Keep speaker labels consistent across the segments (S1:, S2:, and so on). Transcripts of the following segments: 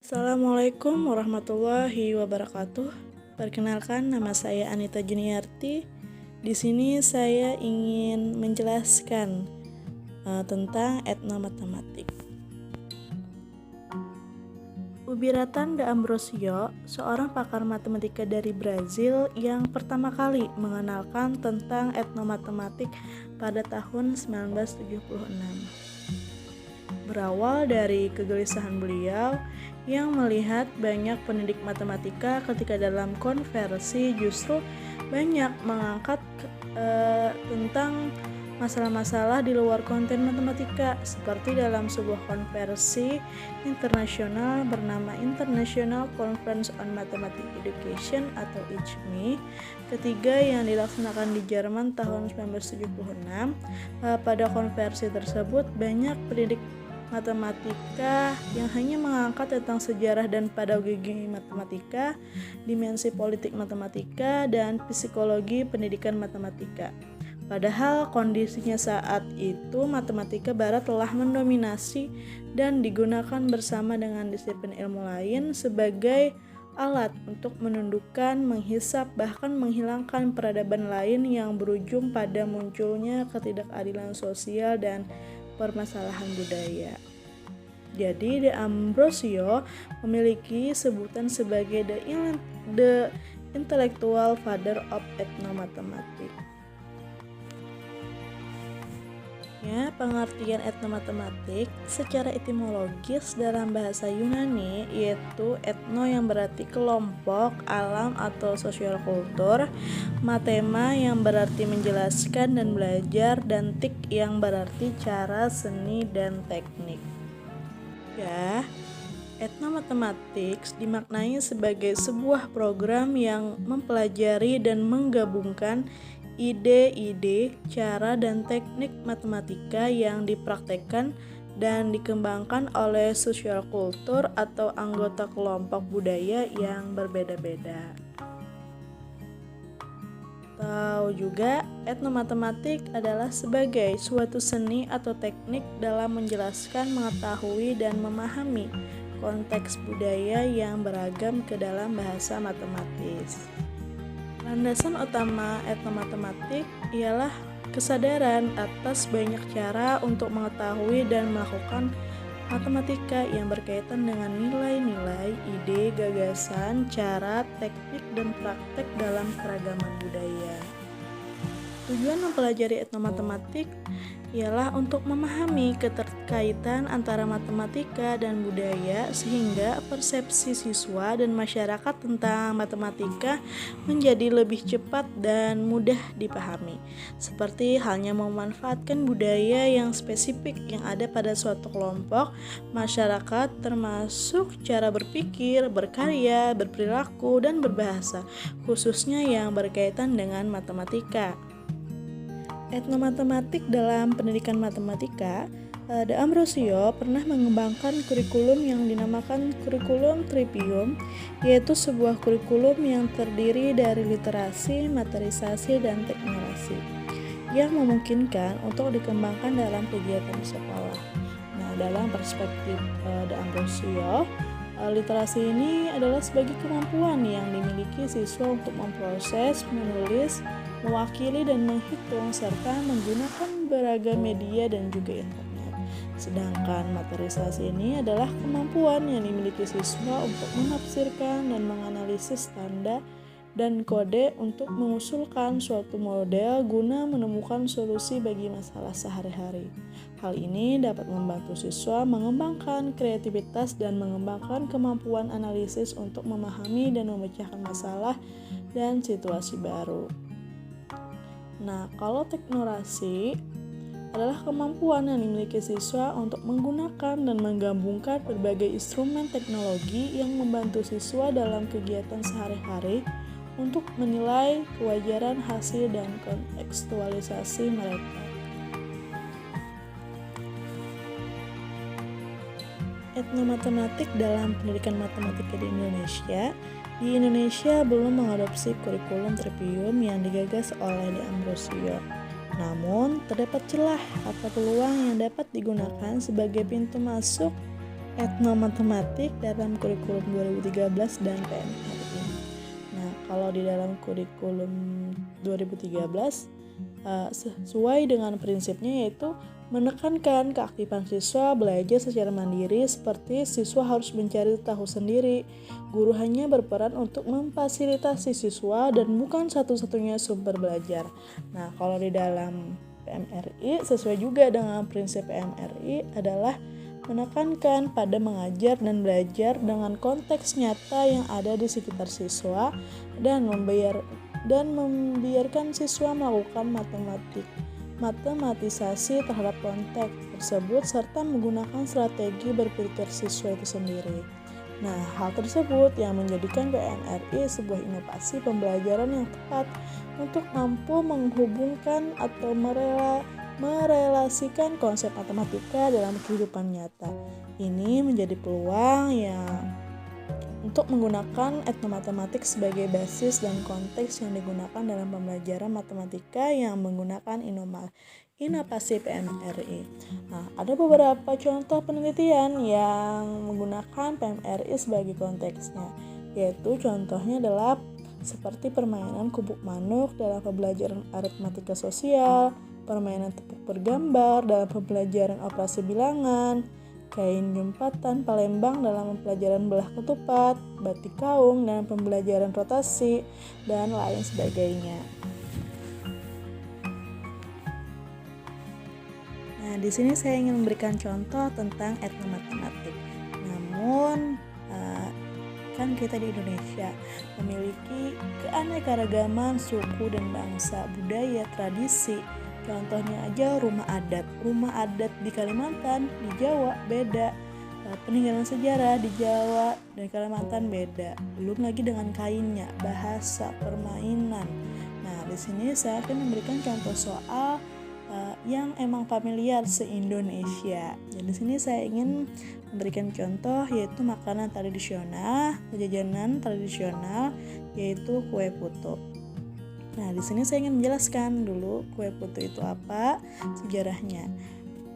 S1: Assalamualaikum warahmatullahi wabarakatuh. Perkenalkan, nama saya Anita Juniarti. Di sini saya ingin menjelaskan tentang etnomatematik. Ubiratan de Ambrosio, seorang pakar matematika dari Brazil yang pertama kali mengenalkan tentang etnomatematik pada tahun 1976. Berawal dari kegelisahan beliau yang melihat banyak pendidik matematika ketika dalam konversi justru banyak mengangkat tentang masalah-masalah di luar konten matematika, seperti dalam sebuah konversi internasional bernama International Conference on Mathematics Education atau ICME ketiga yang dilaksanakan di Jerman tahun 1976. Pada konversi tersebut banyak pendidik matematika yang hanya mengangkat tentang sejarah dan pedagogi matematika, dimensi politik matematika, dan psikologi pendidikan matematika. Padahal kondisinya saat itu matematika barat telah mendominasi dan digunakan bersama dengan disiplin ilmu lain sebagai alat untuk menundukkan, menghisap, bahkan menghilangkan peradaban lain yang berujung pada munculnya ketidakadilan sosial dan permasalahan budaya. Jadi De Ambrosio memiliki sebutan sebagai the intellectual father of ethnomathematics. Ya, pengertian etnomatematik secara etimologis dalam bahasa Yunani yaitu etno yang berarti kelompok, alam atau sosial kultur, matema yang berarti menjelaskan dan belajar, dan tik yang berarti cara, seni, dan teknik. Ya, etnomathematics dimaknai sebagai sebuah program yang mempelajari dan menggabungkan ide-ide, cara, dan teknik matematika yang dipraktekkan dan dikembangkan oleh sosial kultur atau anggota kelompok budaya yang berbeda-beda. Tahu juga, etnomatematik adalah sebagai suatu seni atau teknik dalam menjelaskan, mengetahui, dan memahami konteks budaya yang beragam ke dalam bahasa matematis. Landasan utama etnomatematik ialah kesadaran atas banyak cara untuk mengetahui dan melakukan matematika yang berkaitan dengan nilai-nilai, ide, gagasan, cara, teknik, dan praktek dalam keragaman budaya. Tujuan mempelajari etnomatematik ialah untuk memahami keterkaitan antara matematika dan budaya sehingga persepsi siswa dan masyarakat tentang matematika menjadi lebih cepat dan mudah dipahami. Seperti halnya memanfaatkan budaya yang spesifik yang ada pada suatu kelompok masyarakat, termasuk cara berpikir, berkarya, berperilaku, dan berbahasa, khususnya yang berkaitan dengan matematika. Etnomatematik dalam pendidikan matematika, De Ambrosio pernah mengembangkan kurikulum yang dinamakan kurikulum Trivium, yaitu sebuah kurikulum yang terdiri dari literasi, materisasi, dan teknologi yang memungkinkan untuk dikembangkan dalam kegiatan sekolah. Nah, dalam perspektif De Ambrosio, literasi ini adalah sebagai kemampuan yang dimiliki siswa untuk memproses, menulis, mewakili, dan menghitung serta menggunakan beragam media dan juga internet. Sedangkan materisasi ini adalah kemampuan yang dimiliki siswa untuk menafsirkan dan menganalisis tanda dan kode untuk mengusulkan suatu model guna menemukan solusi bagi masalah sehari-hari. Hal ini dapat membantu siswa mengembangkan kreativitas dan mengembangkan kemampuan analisis untuk memahami dan memecahkan masalah dan situasi baru. Nah, kalau teknorasi adalah kemampuan yang dimiliki siswa untuk menggunakan dan menggabungkan berbagai instrumen teknologi yang membantu siswa dalam kegiatan sehari-hari untuk menilai kewajaran hasil dan kontekstualisasi mereka. Etnomatematik dalam pendidikan matematika di Indonesia. Di Indonesia belum mengadopsi kurikulum Trivium yang digagas oleh De Ambrosio. Namun, terdapat celah atau peluang yang dapat digunakan sebagai pintu masuk etnomatematik dalam kurikulum 2013 dan PMRI. Nah, kalau di dalam kurikulum 2013 sesuai dengan prinsipnya yaitu menekankan keaktifan siswa belajar secara mandiri, seperti siswa harus mencari tahu sendiri. Guru hanya berperan untuk memfasilitasi siswa dan bukan satu-satunya sumber belajar. Nah, kalau di dalam PMRI sesuai juga dengan prinsip PMRI adalah menekankan pada mengajar dan belajar dengan konteks nyata yang ada di sekitar siswa dan membiarkan siswa melakukan matematisasi terhadap konteks tersebut serta menggunakan strategi berpikir siswa itu sendiri. Nah, hal tersebut yang menjadikan PMRI sebuah inovasi pembelajaran yang tepat untuk mampu menghubungkan atau merelasikan konsep matematika dalam kehidupan nyata. Ini menjadi peluang untuk menggunakan etnomatematik sebagai basis dan konteks yang digunakan dalam pembelajaran matematika yang menggunakan inovasi PMRI. Nah, ada beberapa contoh penelitian yang menggunakan PMRI sebagai konteksnya, yaitu contohnya adalah seperti permainan kubuk manuk dalam pembelajaran aritmatika sosial, permainan tepuk bergambar dalam pembelajaran operasi bilangan, kain jembatan Palembang dalam pembelajaran belah ketupat, batik kaung dalam pembelajaran rotasi, dan lain sebagainya. Nah, di sini saya ingin memberikan contoh tentang etnomatematik. Namun, kan kita di Indonesia memiliki keanekaragaman suku dan bangsa, budaya, tradisi. Contohnya aja rumah adat. Rumah adat di Kalimantan, di Jawa beda. Peninggalan sejarah di Jawa dan Kalimantan beda. Belum lagi dengan kainnya, bahasa, permainan. Nah, di sini saya akan memberikan contoh soal yang emang familiar se-Indonesia. Dan di sini saya ingin memberikan contoh yaitu makanan tradisional, jajanan tradisional yaitu kue putu. Nah, di sini saya ingin menjelaskan dulu kue putu itu apa, sejarahnya.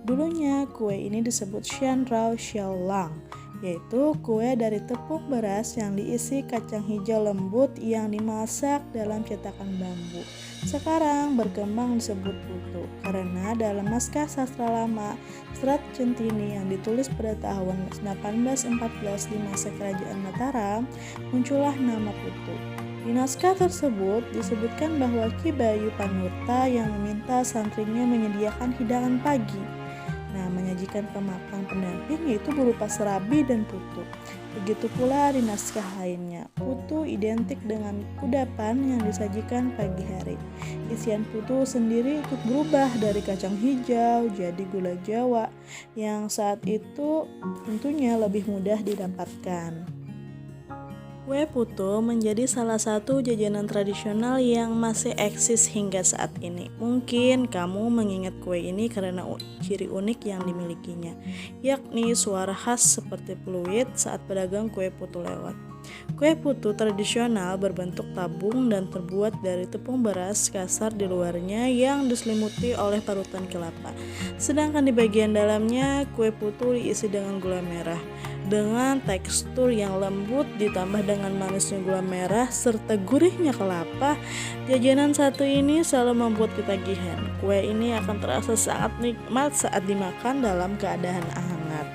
S1: Dulunya kue ini disebut Xian Rao Xiao Lang, yaitu kue dari tepung beras yang diisi kacang hijau lembut yang dimasak dalam cetakan bambu. Sekarang berkembang disebut putu karena dalam naskah sastra lama Serat Centini yang ditulis pada tahun 1814 di masa Kerajaan Mataram, muncullah nama putu. Di naskah tersebut disebutkan bahwa Ki Bayu Panurta yang meminta santrinya menyediakan hidangan pagi. Nah, menyajikan pemakan pendamping yaitu berupa serabi dan putu. Begitu pula di naskah lainnya, putu identik dengan kudapan yang disajikan pagi hari. Isian putu sendiri ikut berubah dari kacang hijau jadi gula Jawa yang saat itu tentunya lebih mudah didapatkan. Kue putu menjadi salah satu jajanan tradisional yang masih eksis hingga saat ini. Mungkin kamu mengingat kue ini karena ciri unik yang dimilikinya, yakni suara khas seperti peluit saat pedagang kue putu lewat. Kue putu tradisional berbentuk tabung dan terbuat dari tepung beras kasar di luarnya yang diselimuti oleh parutan kelapa. Sedangkan di bagian dalamnya kue putu diisi dengan gula merah. Dengan tekstur yang lembut ditambah dengan manisnya gula merah serta gurihnya kelapa, jajanan satu ini selalu membuat ketagihan. Kue ini akan terasa sangat nikmat saat dimakan dalam keadaan hangat.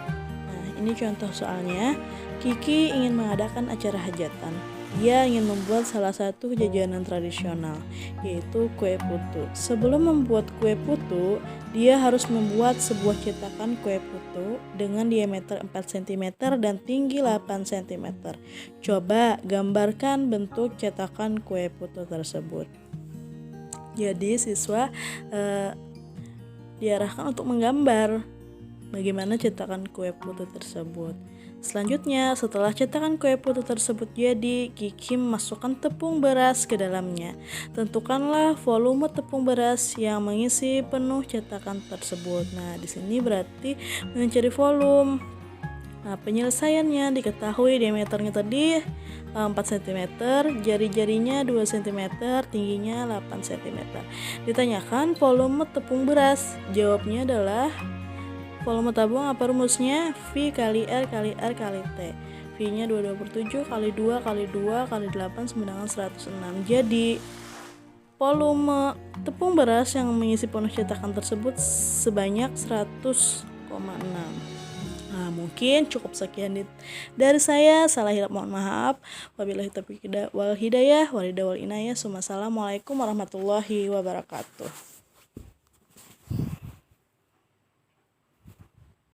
S1: Nah, ini contoh soalnya. Kiki ingin mengadakan acara hajatan. Dia ingin membuat salah satu jajanan tradisional, yaitu kue putu. Sebelum membuat kue putu, dia harus membuat sebuah cetakan kue putu dengan diameter 4 cm dan tinggi 8 cm. Coba gambarkan bentuk cetakan kue putu tersebut. Jadi siswa diarahkan untuk menggambar bagaimana cetakan kue putu tersebut. Selanjutnya, setelah cetakan kue putu tersebut jadi, Kiki memasukkan tepung beras ke dalamnya. Tentukanlah volume tepung beras yang mengisi penuh cetakan tersebut. Nah, di sini berarti mencari volume. Nah, penyelesaiannya diketahui diameternya tadi 4 cm, jari-jarinya 2 cm, tingginya 8 cm. Ditanyakan volume tepung beras, jawabnya adalah Volume tabung apa rumusnya? V kali R kali R kali T. V-nya 22/7 kali 2 kali 2 kali 8 sama dengan 106. Jadi volume tepung beras yang mengisi penuh cetakan tersebut sebanyak 100,6. Nah, mungkin cukup sekian dari saya. Salah hilap mohon maaf. Wabillahi taufiq wal hidayah. Wassalamualaikum warahmatullahi wabarakatuh.